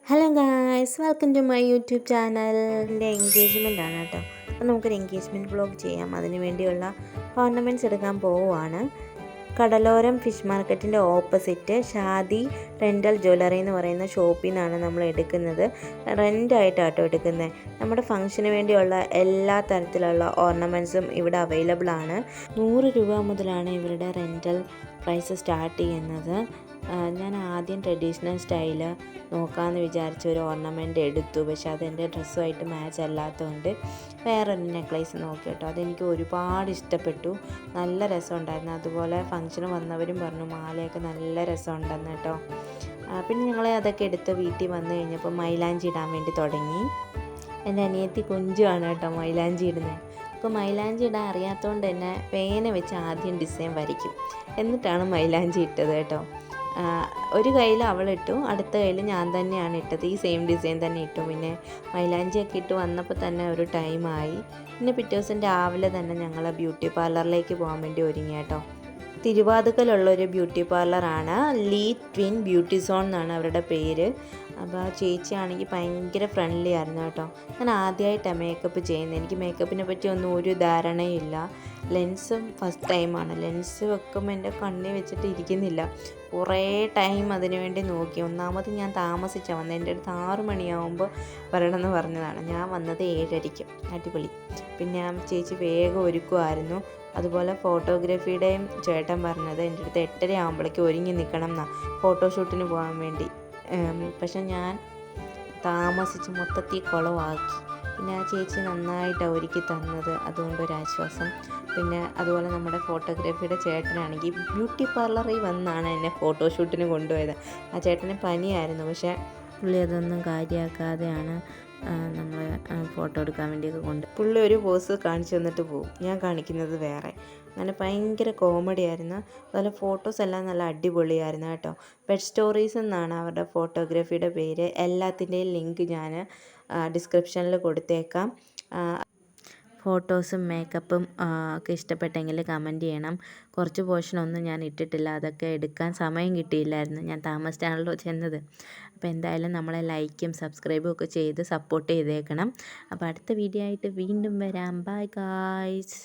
Hello guys, welcome to my YouTube channel. എൻ്റെ engagement ആണ് കേട്ടോ. അപ്പോൾ നമുക്കൊരു എൻഗേജ്മെൻറ്റ് വ്ളോഗ് ചെയ്യാം. അതിന് വേണ്ടിയുള്ള ഓർണമെൻറ്റ്സ് എടുക്കാൻ പോവുകയാണ്. കടലോരം ഫിഷ് മാർക്കറ്റിൻ്റെ ഓപ്പോസിറ്റ് ഷാദി റെൻ്റൽ ജ്വല്ലറി എന്ന് പറയുന്ന ഷോപ്പിൽ നിന്നാണ് നമ്മൾ എടുക്കുന്നത്. റെൻ്റായിട്ടാട്ടോ എടുക്കുന്നത്. നമ്മുടെ ഫംഗ്ഷന് വേണ്ടിയുള്ള എല്ലാ തരത്തിലുള്ള ഓർണമെൻറ്റ്സും ഇവിടെ അവൈലബിൾ ആണ്. 100 രൂപ മുതലാണ് ഇവരുടെ റെൻ്റൽ പ്രൈസ് സ്റ്റാർട്ട് ചെയ്യുന്നത്. ഞാൻ ആദ്യം ട്രഡീഷണൽ സ്റ്റൈല് നോക്കാമെന്ന് വിചാരിച്ച ഒരു ഓർണമെൻ്റ് എടുത്തു. പക്ഷെ അതെൻ്റെ ഡ്രസ്സുമായിട്ട് മാച്ച് അല്ലാത്തതുകൊണ്ട് വേറൊരു നെക്ലേസ് നോക്കി കേട്ടോ. അതെനിക്ക് ഒരുപാട് ഇഷ്ടപ്പെട്ടു. നല്ല രസമുണ്ടായിരുന്നു. അതുപോലെ ഫംഗ്ഷന് വന്നവരും പറഞ്ഞു മാലയൊക്കെ നല്ല രസമുണ്ടെന്ന് കേട്ടോ. പിന്നെ ഞങ്ങൾ അതൊക്കെ എടുത്ത് വീട്ടിൽ വന്നു കഴിഞ്ഞപ്പോൾ മൈലാഞ്ചി ഇടാൻ വേണ്ടി തുടങ്ങി. എൻ്റെ അനിയത്തി കുഞ്ചുമാണ് കേട്ടോ മൈലാഞ്ചി ഇടുന്നത്. അപ്പോൾ മൈലാഞ്ചി ഇടാൻ അറിയാത്തതുകൊണ്ട് തന്നെ പേന വെച്ച് ആദ്യം ഡിസൈൻ വരയ്ക്കും, എന്നിട്ടാണ് മൈലാഞ്ചി ഇട്ടത് കേട്ടോ. ഒരു കയ്യിൽ അവളിട്ടു, അടുത്ത കയ്യിൽ ഞാൻ തന്നെയാണ് ഇട്ടത്. ഈ സെയിം ഡിസൈൻ തന്നെ ഇട്ടു. പിന്നെ മൈലാഞ്ചിയൊക്കെ ഇട്ട് വന്നപ്പോൾ തന്നെ ഒരു ടൈമായി. പിന്നെ പിറ്റേ ദിവസം രാവിലെ തന്നെ ഞങ്ങൾ ബ്യൂട്ടി പാർലറിലേക്ക് പോകാൻ വേണ്ടി ഒരുങ്ങി കേട്ടോ. തിരുവാതുക്കലുള്ളൊരു ബ്യൂട്ടി പാർലറാണ്. ലീ ട്വിൻ ബ്യൂട്ടി സോൺ എന്നാണ് അവരുടെ പേര്. അപ്പോൾ ആ ചേച്ചിയാണെങ്കിൽ ഭയങ്കര ഫ്രണ്ട്ലി ആയിരുന്നു കേട്ടോ. ഞാൻ ആദ്യമായിട്ടാണ് മേക്കപ്പ് ചെയ്യുന്നത്. എനിക്ക് മേക്കപ്പിനെ പറ്റി ഒന്നും ഒരു ധാരണയില്ല. ലെൻസും ഫസ്റ്റ് ടൈമാണ്. ലെൻസ് വെക്കുമ്പോൾ എൻ്റെ കണ്ണിൽ വെച്ചിട്ട് ഇരിക്കുന്നില്ല. കുറേ ടൈം അതിനു വേണ്ടി നോക്കി. ഒന്നാമത് ഞാൻ താമസിച്ചാണ് വന്നത്. എൻ്റെ അടുത്ത് 6 മണിയാകുമ്പോൾ വരണമെന്ന് പറഞ്ഞതാണ്. ഞാൻ വന്നത് 7:30. അടിപൊളി. പിന്നെ ആ ചേച്ചി വേഗം ഒരുക്കുമായിരുന്നു. അതുപോലെ ഫോട്ടോഗ്രാഫിയുടെയും ചേട്ടൻ പറഞ്ഞത് എൻ്റെ അടുത്ത് 8:30 ആകുമ്പോഴേക്കും ഒരുങ്ങി നിൽക്കണം എന്നാണ് ഫോട്ടോഷൂട്ടിന് പോകാൻ വേണ്ടി. പക്ഷെ ഞാൻ താമസിച്ച് മൊത്തത്തിൽ കുളമാക്കി. പിന്നെ ആ ചേച്ചി നന്നായിട്ടാണ് ഒരുക്കി തന്നത്, അതുകൊണ്ടൊരാശ്വാസം. പിന്നെ അതുപോലെ നമ്മുടെ ഫോട്ടോഗ്രാഫിയുടെ ചേട്ടനാണെങ്കിൽ ബ്യൂട്ടി പാർലറിൽ വന്നാണ് എന്നെ ഫോട്ടോഷൂട്ടിന് കൊണ്ടുപോയത്. ആ ചേട്ടന് പനിയായിരുന്നു, പക്ഷേ പുള്ളി അതൊന്നും കാര്യമാക്കാതെയാണ് നമ്മൾ ഫോട്ടോ എടുക്കാൻ വേണ്ടിയൊക്കെ പുള്ളി ഒരു പോസ് കാണിച്ചു തന്നിട്ട് പോകും, ഞാൻ കാണിക്കുന്നത് വേറെ. അങ്ങനെ ഭയങ്കര കോമഡി ആയിരുന്നു. അതുപോലെ ഫോട്ടോസ് എല്ലാം നല്ല അടിപൊളിയായിരുന്നു കേട്ടോ. പെറ്റ് സ്റ്റോറീസ് എന്നാണ് അവരുടെ ഫോട്ടോഗ്രാഫിയുടെ പേര്. എല്ലാത്തിൻ്റെയും ലിങ്ക് ഞാൻ ഡിസ്ക്രിപ്ഷനിൽ കൊടുത്തേക്കാം. ഫോട്ടോസും മേക്കപ്പും ഒക്കെ ഇഷ്ടപ്പെട്ടെങ്കിൽ കമൻറ്റ് ചെയ്യണം. കുറച്ച് പോർഷനൊന്നും ഞാൻ ഇട്ടിട്ടില്ല, അതൊക്കെ എടുക്കാൻ സമയം കിട്ടിയില്ലായിരുന്നു. ഞാൻ താമസിച്ചാണല്ലോ ചെന്നത്. അപ്പോൾ എന്തായാലും നമ്മളെ ലൈക്കും സബ്സ്ക്രൈബും ഒക്കെ ചെയ്ത് സപ്പോർട്ട് ചെയ്തേക്കണം. അപ്പോൾ അടുത്ത വീഡിയോ ആയിട്ട് വീണ്ടും വരാം. Bye guys.